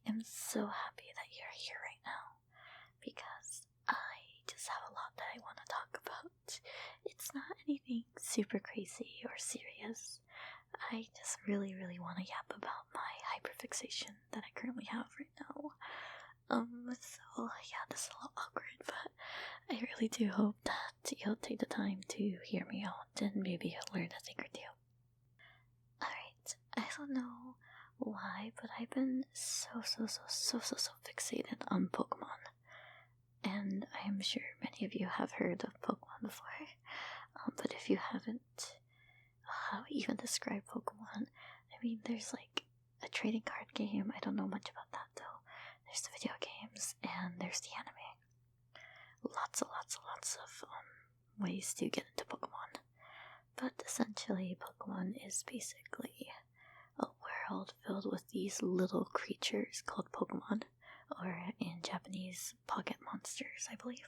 am so happy that you're here right now because I just have a lot that I want to talk about. It's not anything super crazy or serious. I just really want to yap about my hyperfixation that I currently have right now. So yeah, this is a little awkward, but I really do hope that you'll take the time to hear me out and maybe you'll learn a thing or two. Alright, I don't know why, but I've been so fixated on Pokemon. And I'm sure many of you have heard of Pokemon before. But if you haven't, how do you even describe Pokemon? I mean, there's like a trading card game. I don't know much about that though. There's the video games and there's the anime. Lots of ways to get into Pokemon. But essentially, Pokemon is basically a world filled with these little creatures called Pokemon, or in Japanese, pocket monsters, I believe.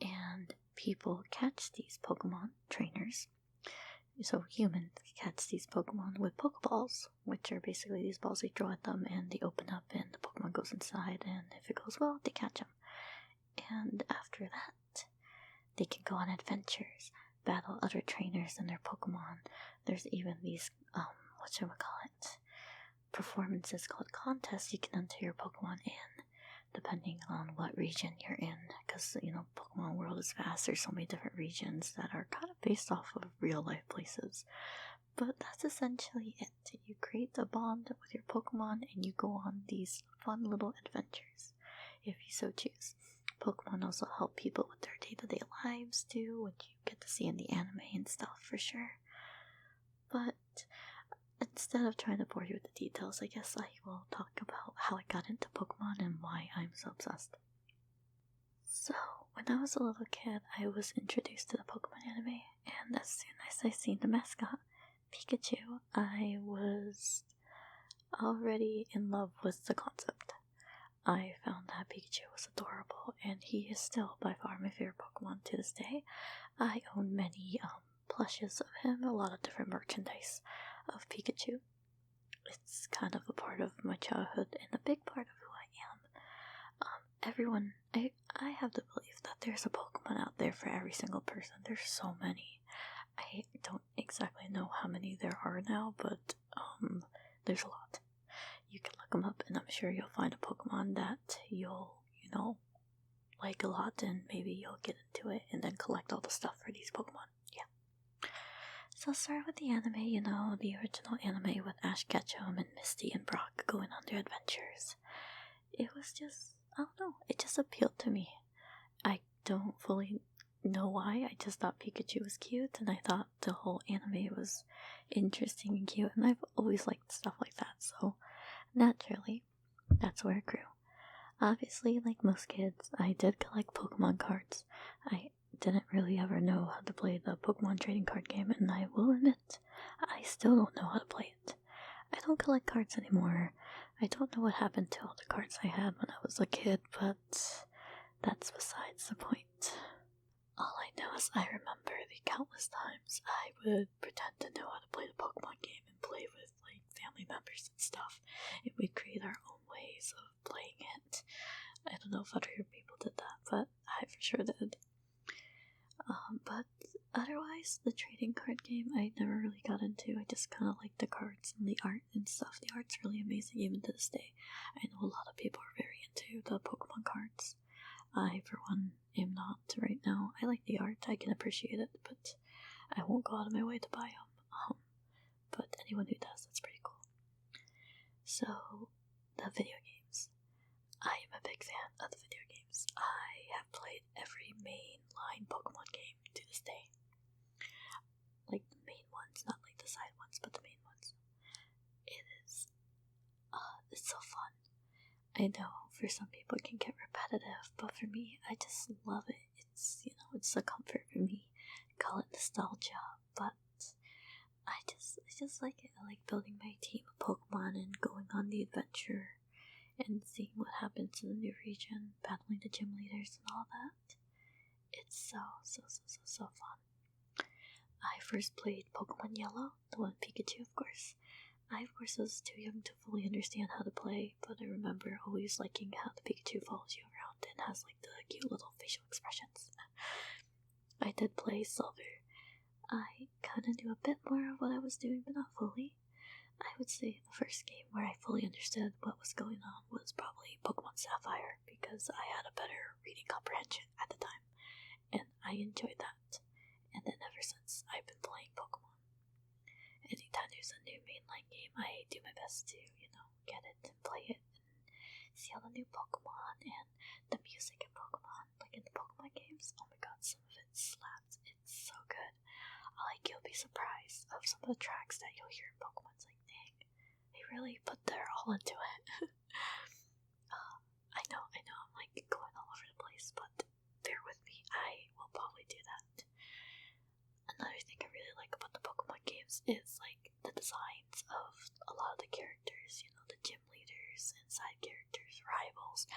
And people catch these Pokemon trainers. So humans catch these Pokemon with Pokeballs, which are basically these balls they throw at them and they open up and the Pokemon goes inside, and if it goes well, they catch them. And after that, they can go on adventures, battle other trainers and their Pokemon. There's even these, performances called contests you can enter your Pokemon in, depending on what region you're in, because, Pokemon World is vast. There's so many different regions that are kind of based off of real life places. But that's essentially it. You create a bond with your Pokemon and you go on these fun little adventures, if you so choose. Pokemon also help people with their day-to-day lives too, which you get to see in the anime and stuff for sure. But instead of trying to bore you with the details, I guess I will talk about how I got into Pokemon and why I'm so obsessed. So, when I was a little kid, I was introduced to the Pokemon anime, and as soon as I seen the mascot, Pikachu, I was already in love with the concept. I found that Pikachu was adorable, and he is still by far my favorite Pokemon to this day. I own many plushes of him, a lot of different merchandise of Pikachu. It's kind of a part of my childhood and a big part of who I am. I have the belief that there's a Pokemon out there for every single person. There's so many. I don't exactly know how many there are now, but there's a lot. You can look them up and I'm sure you'll find a Pokemon that you'll, like a lot, and maybe you'll get into it and then collect all the stuff for these Pokemon. Yeah. So I'll start with the anime, the original anime with Ash Ketchum and Misty and Brock going on their adventures. It was just, I don't know, it just appealed to me. I don't fully know why, I just thought Pikachu was cute, and I thought the whole anime was interesting and cute, and I've always liked stuff like that, so naturally, that's where it grew. Obviously, like most kids, I did collect Pokemon cards. I didn't really ever know how to play the Pokemon trading card game, and I will admit, I still don't know how to play it. I don't collect cards anymore. I don't know what happened to all the cards I had when I was a kid, but that's besides the point. All I know is I remember the countless times I would pretend to know how to play the Pokemon game and play with, family members and stuff, and we'd create our own ways of playing it. I don't know if other people did that, but I for sure did. But otherwise, the trading card game I never really got into. I just kind of like the cards and the art and stuff. The art's really amazing even to this day. I know a lot of people are very into the Pokemon cards. I, for one, am not right now. I like the art, I can appreciate it, but I won't go out of my way to buy them. But anyone who does, that's pretty cool. So, the video games. I am a big fan of the video games. I have played every mainline Pokemon game to this day. Like the main ones, not like the side ones, but the main ones. It's so fun. I know for some people it can get repetitive, but for me, I just love it. It's, it's a comfort for me. Call it nostalgia, but I just like it. I like building my team of Pokemon and going on the adventure and seeing what happens in the new region, battling the gym leaders and all that. It's so fun. I first played Pokemon Yellow, the one Pikachu, of course. I, of course, was too young to fully understand how to play, but I remember always liking how the Pikachu follows you around and has like the cute little facial expressions. I did play Silver. I kind of knew a bit more of what I was doing, but not fully. I would say the first game where I fully understood what was going on was probably Pokemon Sapphire, because I had a better reading comprehension at the time, and I enjoyed that. And then ever since, I've been playing Pokemon. Anytime there's a new mainline game, I do my best to, get it and play it and see all the new Pokemon and the music in Pokemon, like in the Pokemon games. Oh my god, some of it slaps. It's so good. You'll be surprised of some of the tracks that you'll hear in Pokemon. It's like, dang, they really put their all into it. I know, I'm like going all over the place, but bear with me, I will probably do that. Another thing I really like about the Pokemon games is like the designs of a lot of the characters, the gym leaders and side characters, rivals.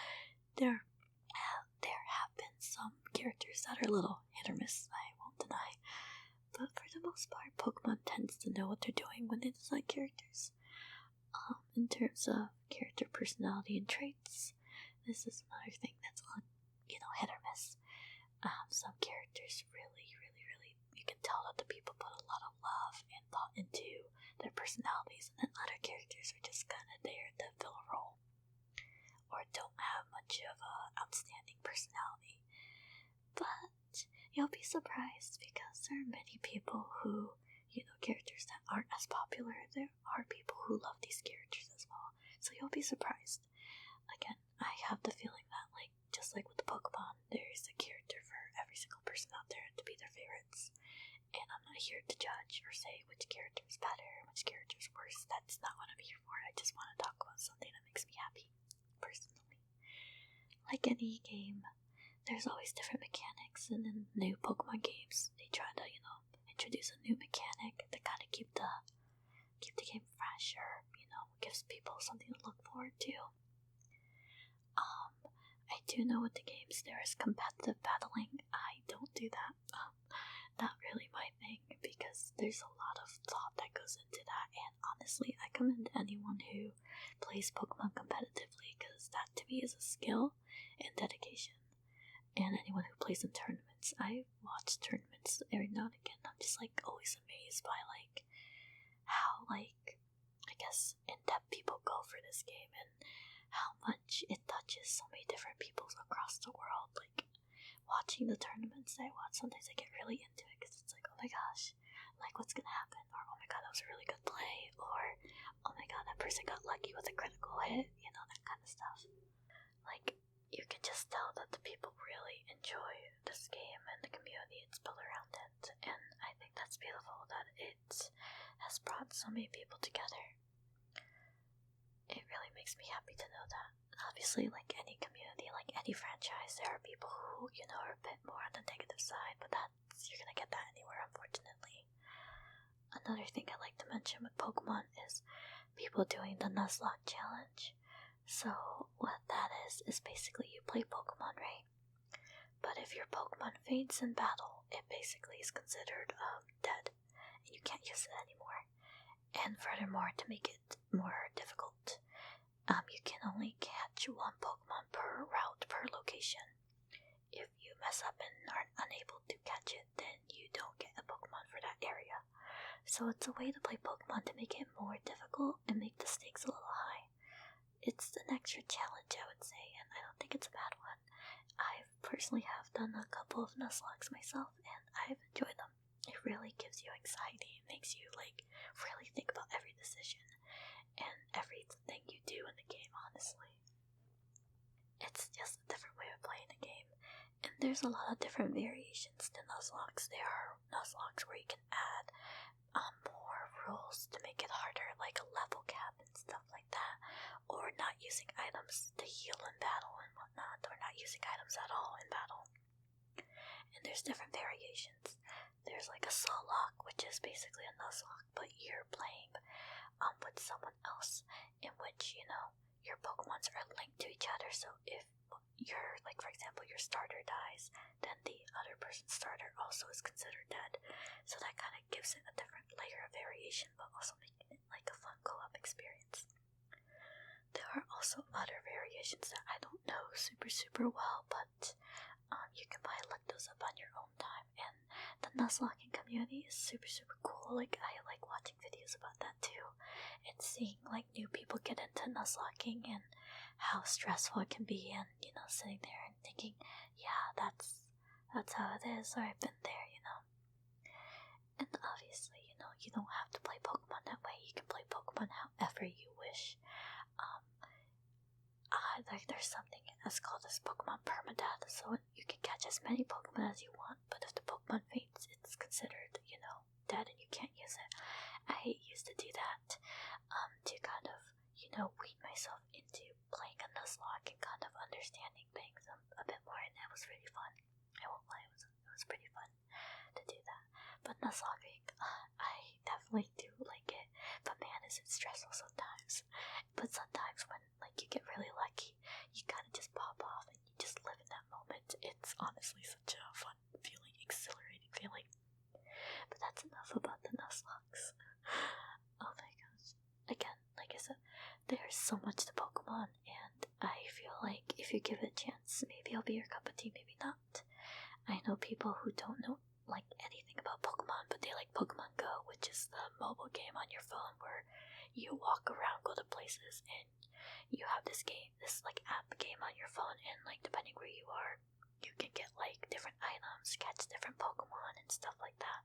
There have been some characters that are a little hit or miss, I won't deny. But for the most part, Pokemon tends to know what they're doing when they design characters. In terms of character personality and traits, this is another thing that's hit or miss. Some characters really, you can tell that the people put a lot of love and thought into their personalities, and then other characters are just kind of there to fill a role, or don't have much of a outstanding personality. But you'll be surprised because there are many people who, characters that aren't as popular. There are people who love these characters as well. So you'll be surprised. Again, I have the feeling that, just like with the Pokemon, there's a character for every single person out there to be their favorites. And I'm not here to judge or say which character is better, which character is worse. That's not what I'm here for. I just want to talk about something that makes me happy, personally. Like any game, there's always different mechanics, and in new Pokemon games, they try to, introduce a new mechanic to kind of keep the game fresh, or, gives people something to look forward to. I do know with the games there is competitive battling. I don't do that. Not really my thing, because there's a lot of thought that goes into that, and honestly, I commend anyone who plays Pokemon competitively, because that to me is a skill and dedication. And anyone who plays in tournaments, I watch tournaments every now and again. I'm just always amazed by how I guess in-depth people go for this game, and how much it touches so many different peoples across the world. Watching the tournaments I watch, sometimes I get really into it, because it's oh my gosh, what's gonna happen? Or, oh my god, that was a really good play. Or, oh my god, that person got lucky with a critical hit, that kind of stuff. You can just tell that the people really enjoy this game and the community it's built around it, and I think that's beautiful that it has brought so many people together. It really makes me happy to know that. Obviously, like any community, like any franchise, there are people who, are a bit more on the negative side, but you're gonna get that anywhere, unfortunately. Another thing I like to mention with Pokemon is people doing the Nuzlocke challenge. So, what that is basically you play Pokemon, right? But if your Pokemon faints in battle, it basically is considered dead, and you can't use it anymore. And furthermore, to make it more difficult, you can only catch one Pokemon per route, per location. If you mess up and are unable to catch it, then you don't get a Pokemon for that area. So it's a way to play Pokemon to make it more difficult and make the stakes a little high. It's an extra challenge, I would say, and I don't think it's a bad one. I personally have done a couple of Nuzlocks myself, and I've enjoyed them. It really gives you anxiety. It makes you, really think about every decision and everything you do in the game, honestly. It's just a different way of playing the game, and there's a lot of different variations to Nuzlocks. There are Nuzlocks where you can add more rules to make it harder, like a level cap and stuff like that, or not using items to heal in battle and whatnot, or not using items at all in battle. And there's different variations. There's a soul lock, which is basically a Nuzlocke, but you're playing with someone else, in which, your Pokemons are linked to each other. So if for example, your starter dies, then the other person's starter also is considered dead. So that kind of gives it a different layer of variation, but also making it like a fun co-op experience. There are also other variations that I don't know super well, but you can probably look those up on your own time. And the Nuzlocke community is super cool. Like, I like watching videos about that too, and seeing like new people get into Nuzlocke and how stressful it can be, and sitting there and thinking, yeah, that's how it is, or I've been there, And obviously, you don't have to play Pokemon that way. You can play Pokemon however you wish. There's something that's called this Pokemon permadeath, so you can catch as many Pokemon as you want, but if the Pokemon faints, it's considered, dead and you can't use it. I used to do that, to kind of, weed myself into playing a Nuzlocke and kind of understanding things a bit more, and it was really fun. I won't lie, it was pretty fun to do that. But Nuzlocke, I definitely do like it, but man, is it stressful sometimes. But sometimes when you get really lucky, you kind of just pop off and you just live in that moment. It's honestly such a fun feeling, exhilarating feeling. But that's enough about the Nuzlockes. Oh my gosh. Again, like I said, there's so much to Pokemon, and I feel like if you give it a chance, maybe it'll be your cup of tea, maybe not. I know people who don't know anything about Pokemon, but they like Pokemon Go, which is the mobile game on your phone where you walk around, go to places, and you have this app game on your phone, and depending where you are, you can get different items, catch different Pokemon and stuff like that.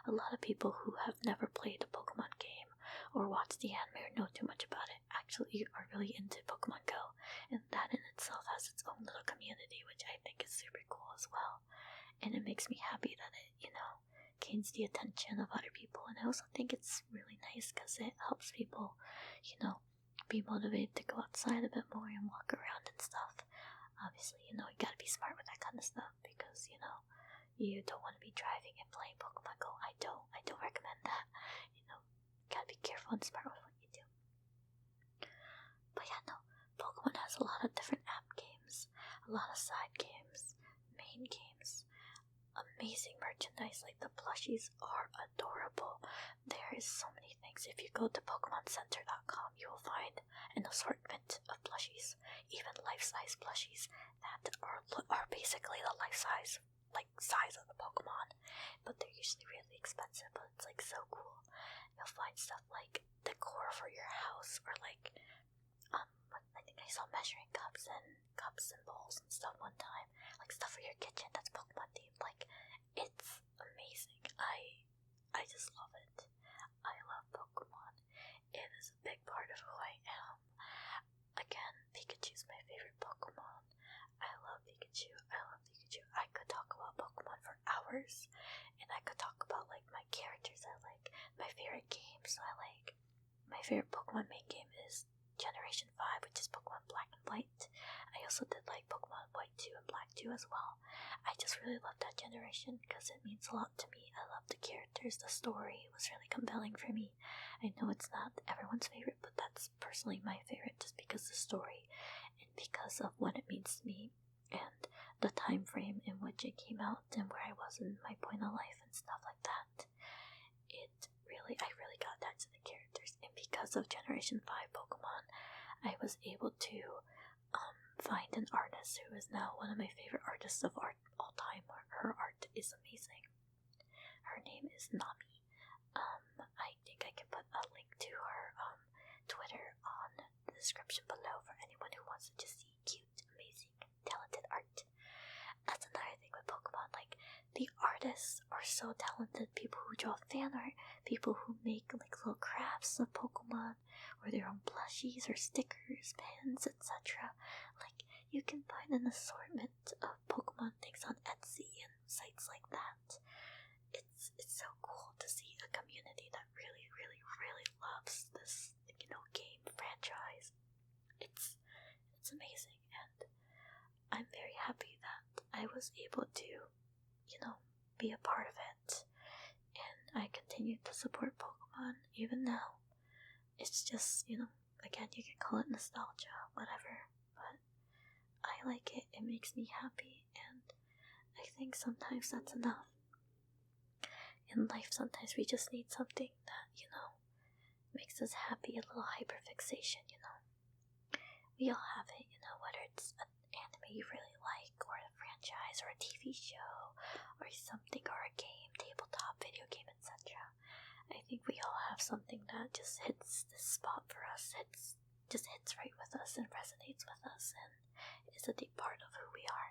A lot of people who have never played a Pokemon game or watched the anime or know too much about it actually are really into Pokemon Go, and that in itself has its own little community, which I think is super cool as well. And it makes me happy that it, gains the attention of other people. And I also think it's really nice because it helps people, be motivated to go outside a bit more and walk around and stuff. Obviously, you gotta be smart with that kind of stuff because, you don't want to be driving and playing Pokemon Go. I don't recommend that. Gotta be careful and smart with what you do. But yeah, no, Pokemon has a lot of different app games, a lot of side games, main games, amazing merchandise. Like the plushies are adorable. There is so many things. If you go to PokemonCenter.com, you will find an assortment of plushies, even life-size plushies that are basically the life-size size of the Pokemon, but they're usually really expensive. But it's so cool. You'll find stuff like decor for your house, or I think I saw measuring cups and bowls and stuff one time, stuff for your kitchen that's Pokemon themed. It's amazing. I just love it. I love Pokemon. It is a big part of who I am. Again, Pikachu's my favorite Pokemon. I love Pikachu. I could talk about Pokemon for hours, and I could talk about my characters I like, my favorite games I like. My favorite Pokemon main game is Generation 5, which is Pokemon Black and White. I also did Pokemon White 2 and Black 2 as well. I just really love that generation because it means a lot to me. I love the characters, the story was really compelling for me. I know it's not everyone's favorite, but that's personally my favorite just because of the story and because of what it means to me and the time frame in which it came out and where I was in my point of life and stuff like that. I really got attached to the characters, and because of Generation 5 Pokemon, I was able to find an artist who is now one of my favorite artists of art all time. Her art is amazing. Her name is Nami. I think I can put a link to her Twitter on the description below for anyone who wants to just see cute, amazing, talented art. That's another thing with Pokemon. The artists are so talented. People who draw fan art, people who make little crafts of Pokemon, or their own plushies or stickers, pens, etc. You can find an assortment of Pokemon things on Etsy and sites like that. It's so cool to see a community that really loves this game franchise. It's amazing, and I'm very happy that I was able to be a part of it, and I continue to support Pokemon even now. It's just, again, you can call it nostalgia, whatever, but I like it. It makes me happy, and I think sometimes that's enough. in life sometimes we just need something that, makes us happy, a little hyperfixation, We all have it, whether it's an anime you really like, or a franchise, or a TV show, or something, or a game, tabletop, video game, etc. I think we all have something that just hits this spot for us, just hits right with us and resonates with us and is a deep part of who we are.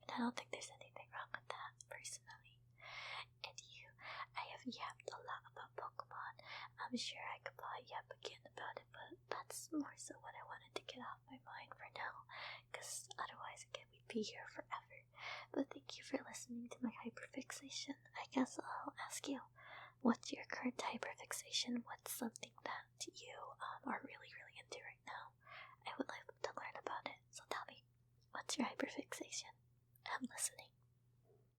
And I don't think there's anything wrong with that, personally. And I have yapped a lot about Pokemon. I'm sure I could probably yap again about it, but that's more so what I wanted to get off my mind for now, because otherwise again we'd be here forever. But thank you for listening to my hyperfixation. I guess I'll ask you, what's your current hyperfixation? What's something that you are really, really into right now? I would like to learn about it, so tell me, what's your hyperfixation? I'm listening.